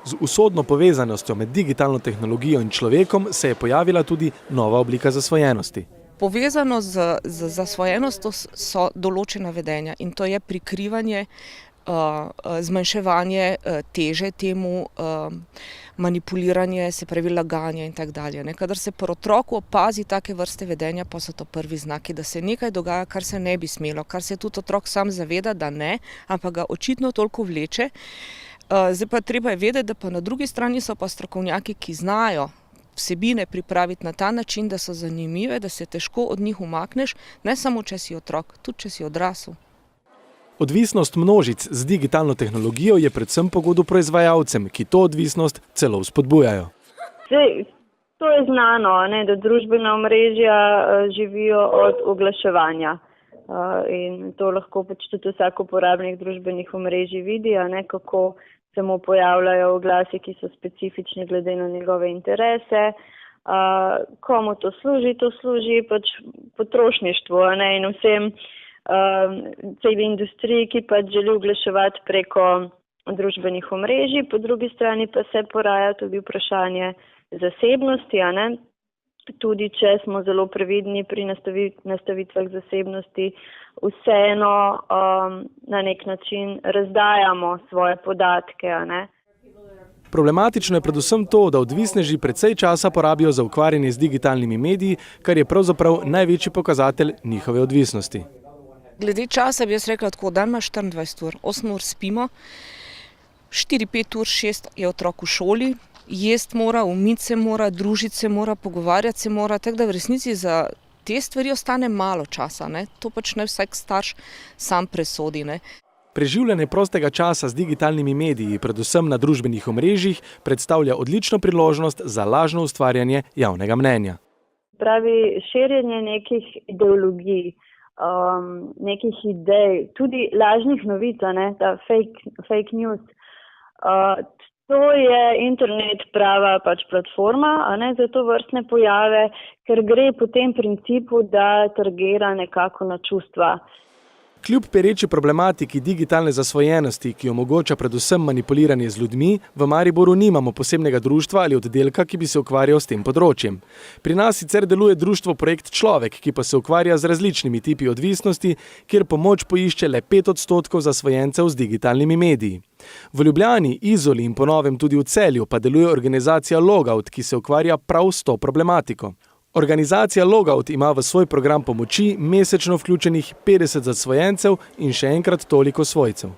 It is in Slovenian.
Z usodno povezanostjo med digitalno tehnologijo in človekom se je pojavila tudi nova oblika zasvojenosti. Povezano z zasvojenostjo so določena vedenja in to je prikrivanje, zmanjševanje teže temu, manipuliranje, se pravi laganje in tako dalje. Kadar se pri otroku opazi take vrste vedenja, pa so to prvi znaki, da se nekaj dogaja, kar se ne bi smelo, kar se tudi otrok sam zaveda, da ne, ampak ga očitno toliko vleče. Zdaj pa treba je vedeti, da pa na drugi strani so pa strokovnjaki, ki znajo vsebine pripraviti na ta način, da so zanimive, da se težko od njih umakneš, ne samo če si otrok, tudi če si odrasel. Odvisnost množic z digitalno tehnologijo je predvsem pogodu proizvajalcem, ki to odvisnost celo vzpodbujajo. To je znano, da družbena omrežja živijo od oglaševanja. In to lahko tudi vsak uporabnik družbenih omrežij vidi, kako se mu pojavljajo oglasi, ki so specifični glede na njegove interese. Komu to služi potrošništvu in vsem celi industriji, ki želi oglaševati preko družbenih omrežij. Po drugi strani pa se poraja tudi vprašanje zasebnosti, Tudi če smo zelo previdni pri nastavitvah zasebnosti, vseeno na nek način razdajamo svoje podatke, Problematično je predvsem to, da odvisneži precej časa porabijo za ukvarjanje z digitalnimi mediji, kar je pravzaprav največji pokazatelj njihove odvisnosti. Glede časa bi jaz rekla tako, dan ima 24 ur, 8 ur spimo, 4, 5 ur, 6 je otrok v šoli, jesti mora, umiti se mora, družiti se mora, pogovarjati se mora, tako da v resnici za te stvari ostane malo časa. To ne vsak starš sam presodi. Preživljanje prostega časa z digitalnimi mediji, predvsem na družbenih omrežjih, predstavlja odlično priložnost za lažno ustvarjanje javnega mnenja. Pravi širjenje nekih ideologij, nekih idej, tudi lažnih novic, ta fake news. To je internet prava platforma, za to vrstne pojave, ker gre po tem principu, da targira nekako na čustva. Kljub pereči problematiki digitalne zasvojenosti, ki omogoča predvsem manipuliranje z ljudmi, v Mariboru nimamo posebnega društva ali oddelka, ki bi se ukvarjal s tem področjem. Pri nas sicer deluje društvo Projekt Človek, ki pa se ukvarja z različnimi tipi odvisnosti, kjer pomoč poišče le 5% zasvojencev z digitalnimi mediji. V Ljubljani, Izoli in po novem tudi v Celju pa deluje organizacija Logout, ki se ukvarja prav s to problematiko. Organizacija Logout ima v svoj program pomoči mesečno vključenih 50 zasvojencev in še enkrat toliko svojcev.